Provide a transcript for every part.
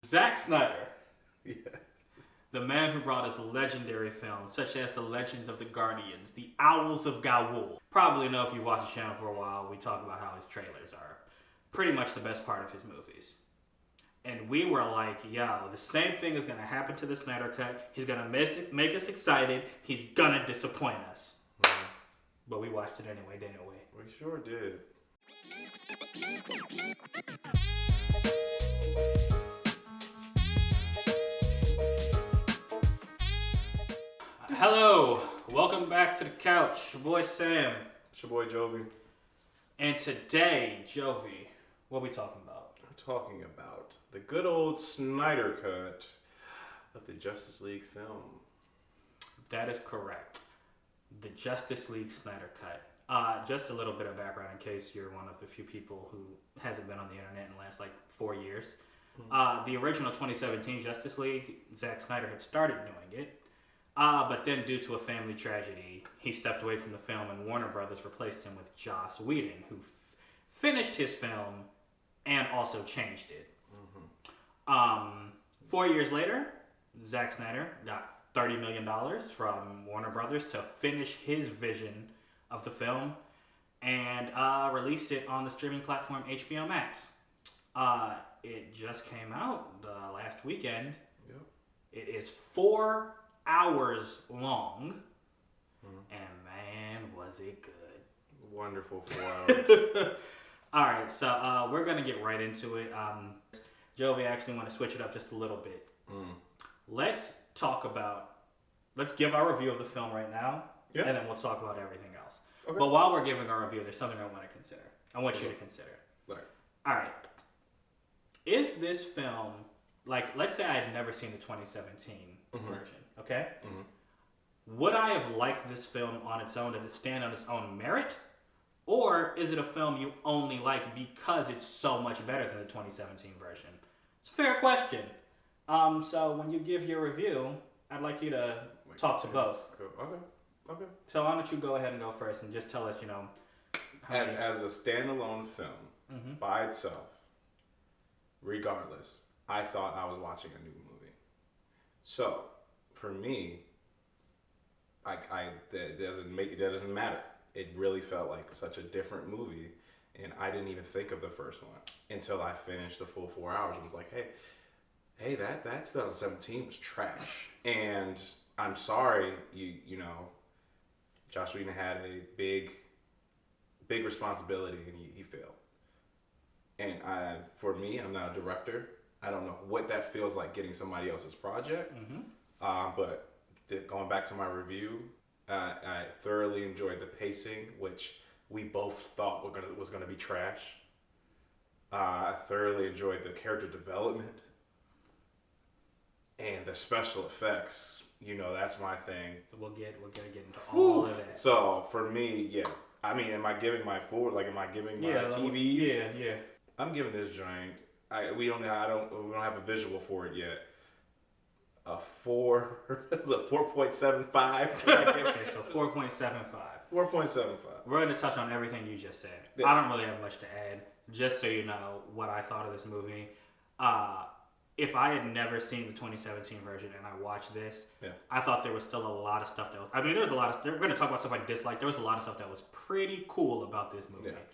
Zack Snyder, Yeah. the man who brought us legendary films such as The Legend of the Guardians, The Owls of Gawool. Probably know if you've watched the channel for a while, we talk about how his trailers are pretty much the best part of his movies. And we were like, yo, the same thing is going to happen to the Snyder Cut. He's going to make us excited. He's going to disappoint us. Mm-hmm. But we watched it anyway, didn't we? We sure did. Hello, welcome back to the couch. Your boy Sam. It's your boy Jovi. And today, Jovi, what are we talking about? We're talking about the good old Snyder Cut of the Justice League film. That is correct. The Justice League Snyder Cut. Just a little bit of background in case you're one of the few people who hasn't been on the internet in the last 4 years. Mm-hmm. The original 2017 Justice League, Zack Snyder had started doing it. But then due to a family tragedy, he stepped away from the film and Warner Brothers replaced him with Joss Whedon, who finished his film and also changed it. Mm-hmm. 4 years later, Zack Snyder got $30 million from Warner Brothers to finish his vision of the film and released it on the streaming platform HBO Max. It just came out last weekend. Yep. It is 4 hours long, and man, was it good. Wonderful 4 hours. Alright, so we're going to get right into it. Jovi, I actually want to switch it up just a little bit. Let's give our review of the film right now, and then we'll talk about everything else. Okay. But while we're giving our review, there's something I want to consider. I want you to consider. Right. Alright. Is this film, let's say I had never seen the 2017 version, okay? Would I have liked this film on its own? Does it stand on its own merit? Or is it a film you only like because it's so much better than the 2017 version? It's a fair question. So when you give your review, I'd like you to talk to both. Okay. So why don't you go ahead and go first and just tell us, As a standalone film, by itself, regardless, I thought I was watching a new movie. So, for me, that doesn't matter. It really felt like such a different movie, and I didn't even think of the first one until I finished the full 4 hours and was like, hey, that 2017 was trash. And I'm sorry, you know, Joss Whedon had a big responsibility and he failed. And for me, I'm not a director. I don't know what that feels like getting somebody else's project. But going back to my review, I thoroughly enjoyed the pacing, which we both thought was gonna be trash. I thoroughly enjoyed the character development and the special effects. You know, that's my thing. We'll get into all of that. So for me, yeah. I mean, am I giving my TVs? Yeah. I'm giving this joint. We don't have a visual for it yet. A 4.75. Okay, so 4.75. 4.75. We're going to touch on everything you just said. Yeah. I don't really have much to add. Just so you know what I thought of this movie. If I had never seen the 2017 version and I watched this, I thought there was still a lot of stuff we're going to talk about stuff I disliked. There was a lot of stuff that was pretty cool about this movie. Yeah.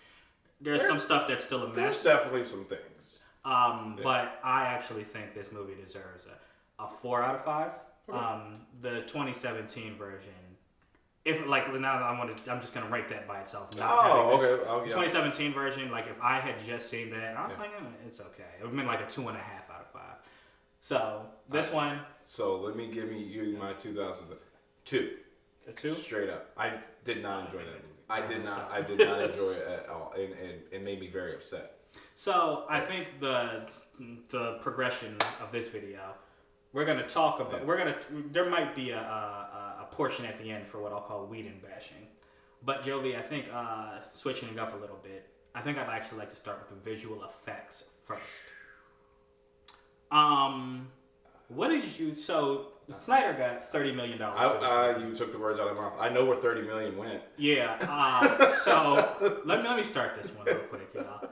There's some stuff that's still a mess. There's definitely some things. But I actually think this movie deserves a 4 out of 5. Okay. The 2017 version, I'm just gonna rank that by itself. Okay. The 2017 version, if I had just seen that, I was it's okay. It would have been a 2.5 out of 5. So this one. So let me give you my 2002. A 2? Straight up, I did not enjoy that movie. I did not enjoy it at all, and it made me very upset. So I think the progression of this video, we're gonna talk about. There might be a portion at the end for what I'll call Whedon bashing, but Jovi, I think switching it up a little bit. I think I'd actually like to start with the visual effects first. What did you? So Snyder got $30 million. You took the words out of my mouth. I know where $30 million went. Yeah. So let me start this one real quick, y'all.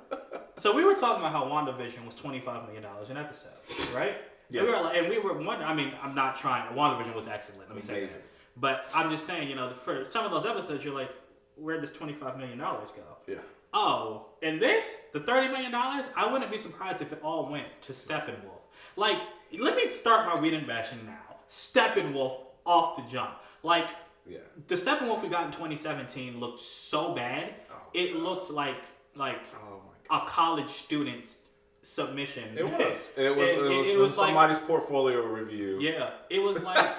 So we were talking about how WandaVision was $25 million an episode, right? Yeah. And we were wondering. I mean, I'm not trying. WandaVision was excellent. Let me say that. But I'm just saying, you know, for some of those episodes, you're like, where'd this $25 million go? Yeah. Oh, and this, the $30 million, I wouldn't be surprised if it all went to Steppenwolf. Like, let me start my Whedon bashing now. Steppenwolf off the jump. Like, the Steppenwolf we got in 2017 looked so bad. It looked like a college student's submission. It was somebody's like, portfolio review. Yeah, it was like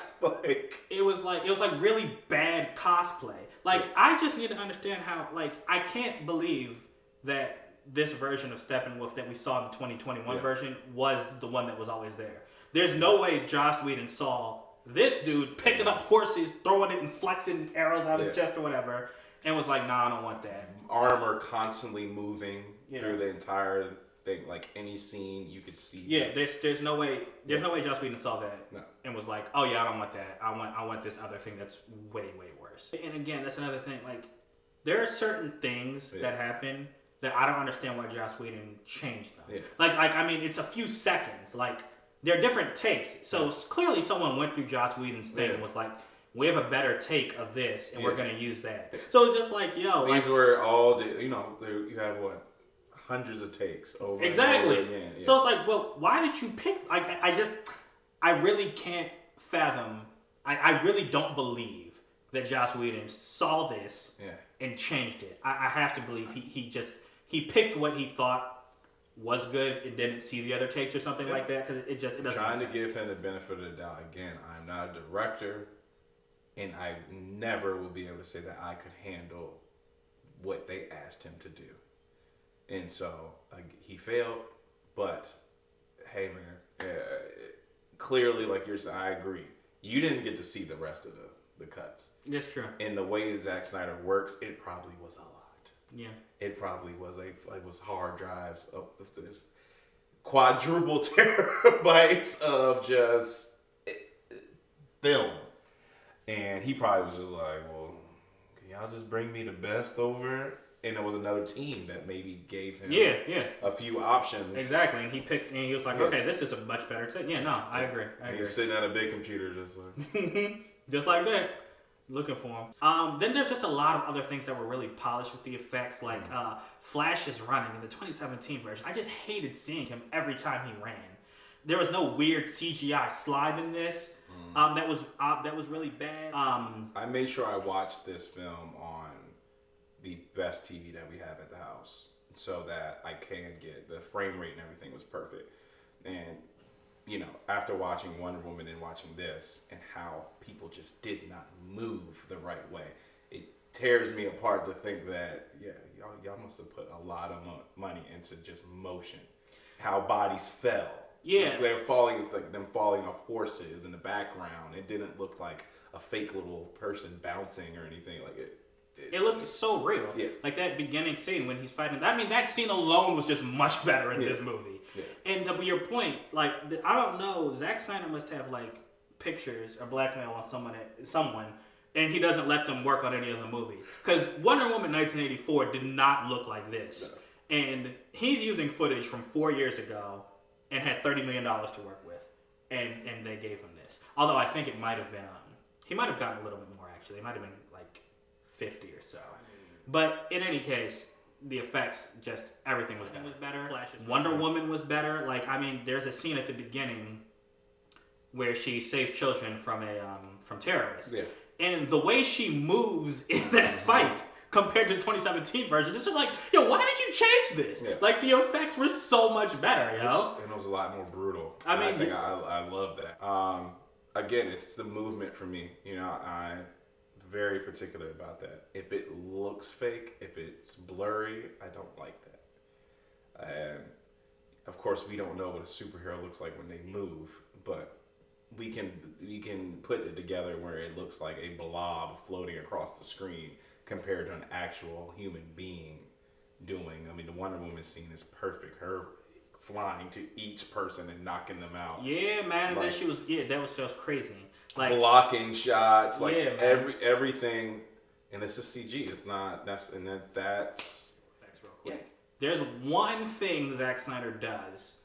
it was like really bad cosplay. Like, I just need to understand how. Like, I can't believe that this version of Steppenwolf that we saw in the 2021 version was the one that was always there. There's no way Joss Whedon saw this dude picking up horses, throwing it and flexing arrows out his chest or whatever, and was like, nah, I don't want that. Armor constantly moving through the entire thing, like any scene you could see. Yeah, there's no way Joss Whedon saw that and was like, oh yeah, I don't want that. I want this other thing that's way worse. And again, that's another thing. Like, there are certain things that happen that I don't understand why Joss Whedon changed them. Yeah. Like I mean, it's a few seconds. Like, they're different takes. So clearly someone went through Joss Whedon's thing and was like, we have a better take of this, and we're going to use that. So it's just like, yo. These were all, you know, you have what? Hundreds of takes over exactly. And over again. Yeah. So it's like, well, why did you pick? I really can't fathom. I really don't believe that Joss Whedon saw this and changed it. I have to believe he picked what he thought was good and didn't see the other takes or something like that, because it doesn't trying make sense. To give him the benefit of the doubt. Again, I'm not a director, and I never will be able to say that I could handle what they asked him to do. And so he failed, but hey, man, clearly, like you're saying, I agree. You didn't get to see the rest of the cuts. That's true. And the way Zack Snyder works, it probably was a lot. Yeah. It probably was was hard drives of this quadruple terabytes of just film. And he probably was just like, well, can y'all just bring me the best over? And there was another team that maybe gave him a few options. Exactly. And he picked, and he was like, okay, this is a much better take. Yeah, no, I agree. He's sitting at a big computer just like. Just like that. Looking for him. Then there's just a lot of other things that were really polished with the effects, like Flash is running in the 2017 version. I just hated seeing him every time he ran. There was no weird CGI slide in this. That was really bad. I made sure I watched this film on the best TV that we have at the house, so that I can get the frame rate and everything was perfect. And you know, after watching Wonder Woman and watching this, and how people just did not move the right way, it tears me apart to think that y'all must have put a lot of money into just motion. How bodies fell. Yeah, like they're falling, like them falling off horses in the background. It didn't look like a fake little person bouncing or anything like it. It looked so real. Yeah. Like that beginning scene when he's fighting. I mean, that scene alone was just much better in this movie. Yeah. And to your point, like, I don't know, Zack Snyder must have like pictures or blackmail on someone, and he doesn't let them work on any of the movies. Because Wonder Woman 1984 did not look like this. No. And he's using footage from 4 years ago and had $30 million to work with. And they gave him this. Although I think it might have been, he might have gotten a little bit more actually. It might have been like 50 or so. But in any case, the effects, just everything was better. Wonder Woman was better. Like, I mean, there's a scene at the beginning where she saves children from terrorists. Yeah. And the way she moves in that fight compared to the 2017 version, it's just like, yo, why did you change this? Yeah. Like, the effects were so much better, yo. And it was a lot more brutal. I mean, I think I love that. Again, it's the movement for me. You know, I'm very particular about that. If it looks fake, if it's blurry, I don't like that. And of course, we don't know what a superhero looks like when they move, but we can put it together where it looks like a blob floating across the screen compared to an actual human being doing. I mean, the Wonder Woman scene is perfect. Her flying to each person and knocking them out. Yeah, man. Like, that was just crazy. Like blocking shots, like everything, and it's just CG. It's not. That's real quick. There's one thing Zack Snyder does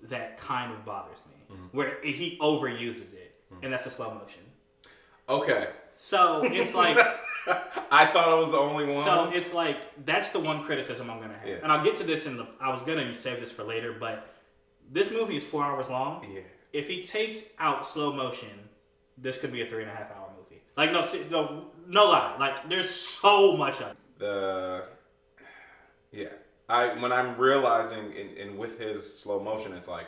that kind of bothers me, where he overuses it, and that's the slow motion. Okay. So it's like I thought I was the only one. So it's like that's the one criticism I'm gonna have, and I'll get to this I was gonna save this for later, but this movie is 4 hours long. Yeah. If he takes out slow motion, this could be a 3.5 hour movie. Like no lie. Like there's so much of it. When I'm realizing in with his slow motion, it's like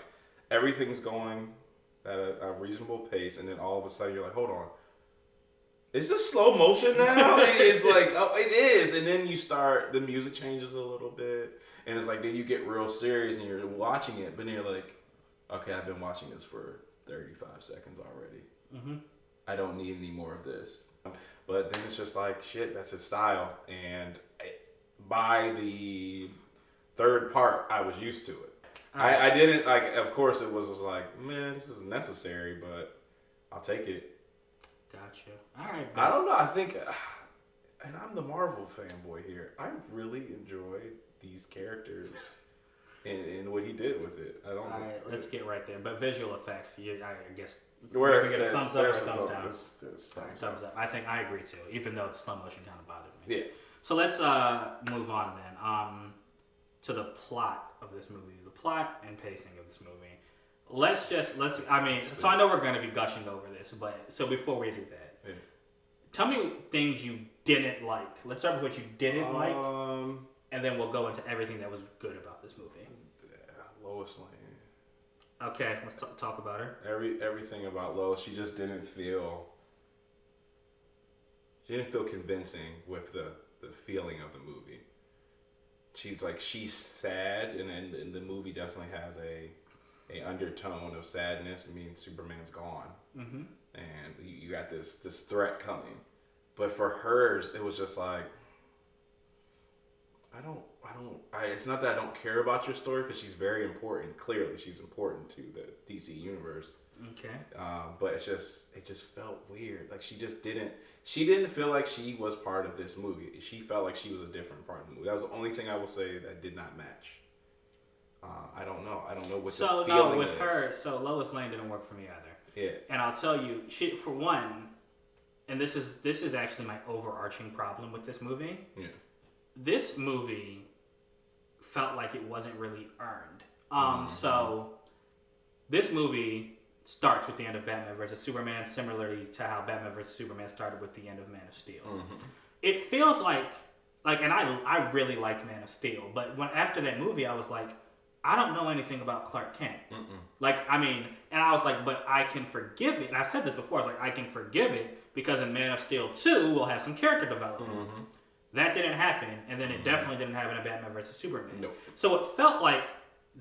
everything's going at a reasonable pace, and then all of a sudden you're like, hold on, is this slow motion now? And it's like, oh, it is, and then the music changes a little bit, and it's like then you get real serious and you're watching it, but then you're like, okay, I've been watching this for 35 seconds already. Mm-hmm. I don't need any more of this. But then it's just like, shit, that's his style, and by the third part, I was used to it. I didn't, like, of course it was just like, man, this is necessary, but I'll take it. Gotcha. All right. I don't know, I think, and I'm the Marvel fanboy here, I really enjoyed these characters and what he did with it. I don't know. All right, let's get right there. But visual effects, I guess, where we get a thumbs up or a thumbs down. Thumbs up. I think I agree too, even though the slow motion kind of bothered me. Yeah. So let's move on then to the plot of this movie, the plot and pacing of this movie. So I know we're going to be gushing over this, but so before we do that, tell me things you didn't like. Let's start with what you didn't like, and then we'll go into everything that was good about this movie. Lois Lane. Okay, let's talk about her. Everything about Lois, she just didn't feel convincing with the feeling of the movie. She's sad, and the movie definitely has a undertone of sadness. I mean, Superman's gone, and you got this threat coming. But for hers, it was just like, it's not that I don't care about your story, because she's very important. Clearly, she's important to the DC universe. Okay. But it just felt weird. Like she didn't feel like she was part of this movie. She felt like she was a different part of the movie. That was the only thing I will say that did not match. I don't know what the feeling is. Her, so Lois Lane didn't work for me either. Yeah. And I'll tell you, for one, and this is actually my overarching problem with this movie. Yeah. This movie felt like it wasn't really earned. So this movie starts with the end of Batman vs. Superman, similarly to how Batman vs. Superman started with the end of Man of Steel. It feels like, and I really liked Man of Steel, but after that movie, I was like, I don't know anything about Clark Kent. And I was like, but I can forgive it. And I've said this before, I was like, I can forgive it because in Man of Steel 2, we'll have some character development. That didn't happen, and then it definitely didn't happen in Batman vs. Superman. Nope. So it felt like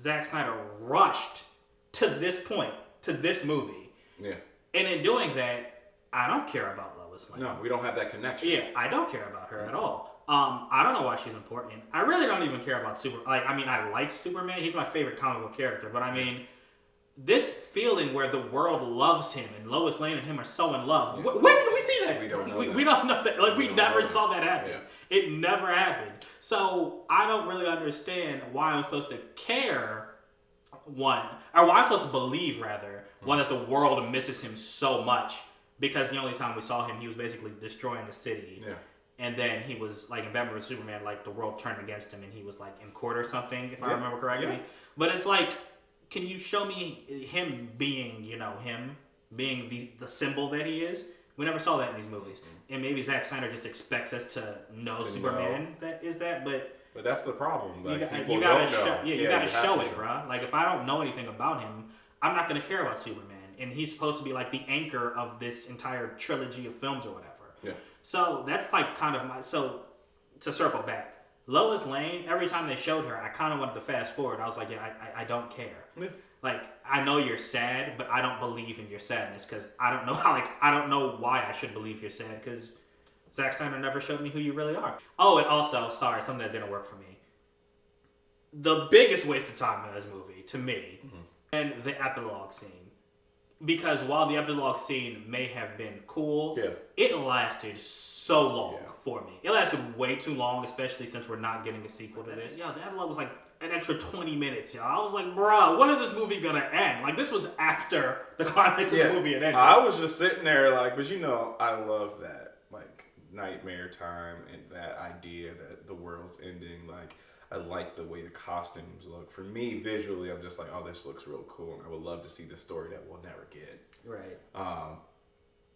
Zack Snyder rushed to this point, to this movie. Yeah. And in doing that, I don't care about Lois Lane. No, we don't have that connection. Yeah, I don't care about her at all. I don't know why she's important. I really don't even care about I like Superman. He's my favorite comic book character. But this feeling where the world loves him and Lois Lane and him are so in love. Yeah. When did we see that? We don't know we don't know that. Like, we never saw that happen. Yeah. It never happened. So I don't really understand why I'm supposed to care, why I'm supposed to believe, rather, that the world misses him so much, because the only time we saw him, he was basically destroying the city. Yeah. And then he was, like, in Batman vs. Superman, like, the world turned against him and he was, like, in court or something, if I remember correctly. Yeah. But it's like, can you show me him being, him being the symbol that he is? We never saw that in these movies. And maybe Zack Snyder just expects us to know Superman but that's the problem. Like, you gotta show it, bro. Like, if I don't know anything about him, I'm not gonna care about Superman. And he's supposed to be like the anchor of this entire trilogy of films or whatever. Yeah. So that's like kind of so to circle back, Lois Lane, every time they showed her, I kind of wanted to fast forward. I was like, I don't care. Yeah. Like, I know you're sad, but I don't believe in your sadness, because I don't know I don't know why I should believe you're sad, because Zack Snyder never showed me who you really are. Oh, and also, sorry, something that didn't work for me. The biggest waste of time in this movie, to me, and the epilogue scene. because while the epilogue scene may have been cool, Yeah. it lasted so long Yeah. for me. It lasted way too long, especially since we're not getting a sequel to this. Yo, the epilogue was like an extra 20 minutes, yo. I was like, bruh, when is this movie gonna end? Like, this was after the climax of the movie had ended. I was just sitting there like, but I love that, like, nightmare time and that idea that the world's ending. Like, I like the way the costumes look. For me, visually, I'm just like, oh, this looks real cool, and I would love to see the story that we'll never get. Right.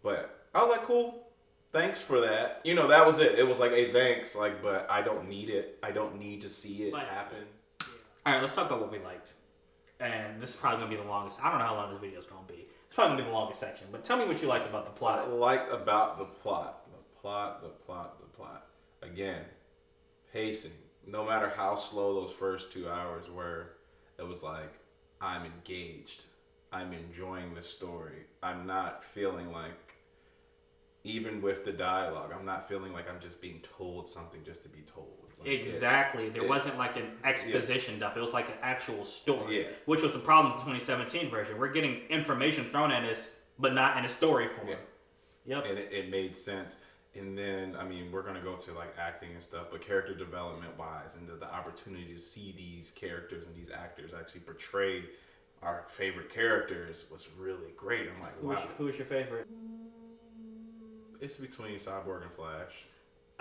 But I was like, cool. Thanks for that. That was it. It was like, hey, thanks. Like, but I don't need it. I don't need to see it happen. Yeah. All right, let's talk about what we liked. And this is probably gonna be the longest. I don't know how long this video is gonna be. It's probably gonna be the longest section. But tell me what you liked about the plot. So I liked about the plot. The plot. Again, pacing. No matter how slow those first 2 hours were, it was like, I'm engaged. I'm enjoying the story. I'm not feeling like, even with the dialogue, I'm not feeling like I'm just being told something just to be told. Like, exactly. There wasn't like an exposition dump. It was like an actual story, which was the problem with the 2017 version. We're getting information thrown at us, but not in a story form. Yep. And it made sense. And then, we're going to go to like acting and stuff, but character development wise, and the opportunity to see these characters and these actors actually portray our favorite characters was really great. I'm like, wow. Who is your favorite? It's between Cyborg and Flash.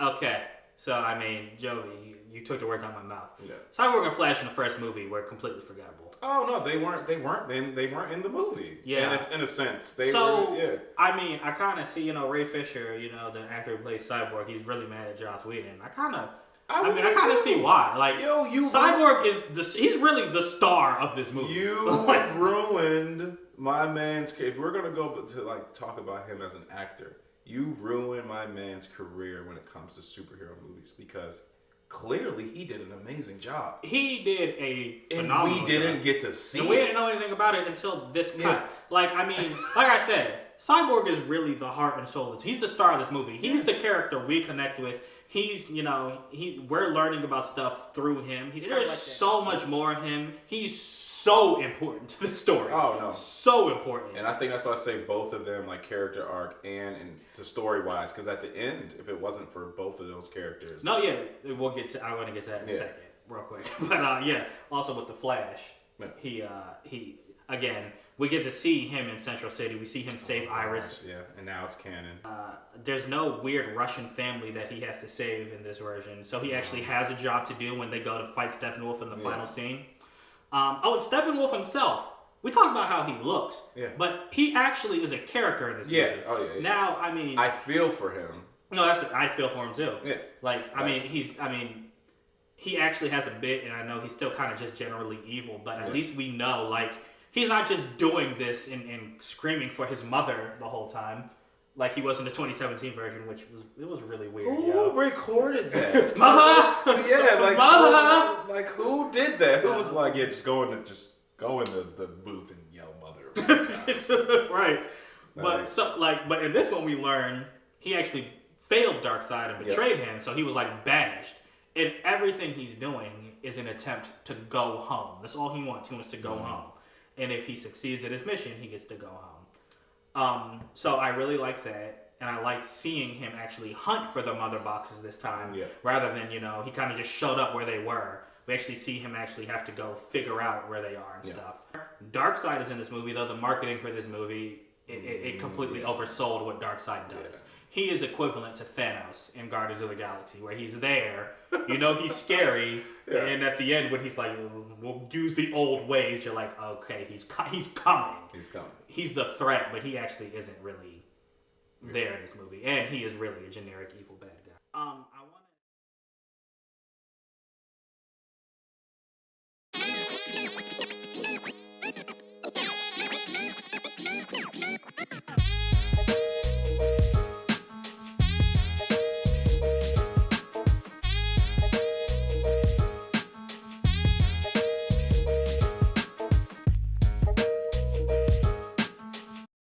Okay. So, Jovi, you took the words out of my mouth. Yeah. Cyborg and Flash in the first movie were completely forgettable. Oh no, they weren't in the movie. Yeah. In a sense, they were. Yeah. I kind of see, Ray Fisher, the actor who plays Cyborg. He's really mad at Joss Whedon. I kind of see why. Like, Cyborg he's really the star of this movie. You ruined my man's. If we're gonna go to like talk about him as an actor, you ruined my man's career when it comes to superhero movies, because clearly he did an amazing job. He did a phenomenal job. We didn't get to see it. We didn't know anything about it until this cut. Like I said, Cyborg is really the heart and soul. He's the star of this movie. He's the character we connect with. He's, we're learning about stuff through him. There's so much more of him. He's so important to the story. Oh no, so important. And I think that's why I say both of them, like character arc and to story wise, because at the end, if it wasn't for both of those characters, I want to get to that in a second, real quick. But also with the Flash, he again, we get to see him in Central City. We see him save Iris. Yeah, and now it's canon. There's no weird Russian family that he has to save in this version, so he actually has a job to do when they go to fight Steppenwolf in the final scene. And Steppenwolf himself, we talked about how he looks, but he actually is a character in this movie. Oh yeah. Now, I feel for him. No, I feel for him too. Yeah. He actually has a bit, and I know he's still kind of just generally evil, but at least we know, like, he's not just doing this and screaming for his mother the whole time, like he was in the 2017 version, which was really weird. Who recorded that? Mother! Yeah, like Mother! Like who did that? Who was like, go in the booth and yell mother? Right. But in this one we learn he actually failed Darkseid and betrayed him, so he was like banished. And everything he's doing is an attempt to go home. That's all he wants. He wants to go home. And if he succeeds at his mission, he gets to go home. So I really like that, and I like seeing him actually hunt for the mother boxes this time, rather than, he kind of just showed up where they were. We actually see him actually have to go figure out where they are and stuff. Darkseid is in this movie, though the marketing for this movie, it completely oversold what Darkseid does. He is equivalent to Thanos in Guardians of the Galaxy, where he's there, he's scary, and at the end when he's like, we'll use the old ways, you're like, okay, he's coming. He's coming. He's the threat, but he actually isn't really there in this movie, and he is really a generic evil bad guy. I want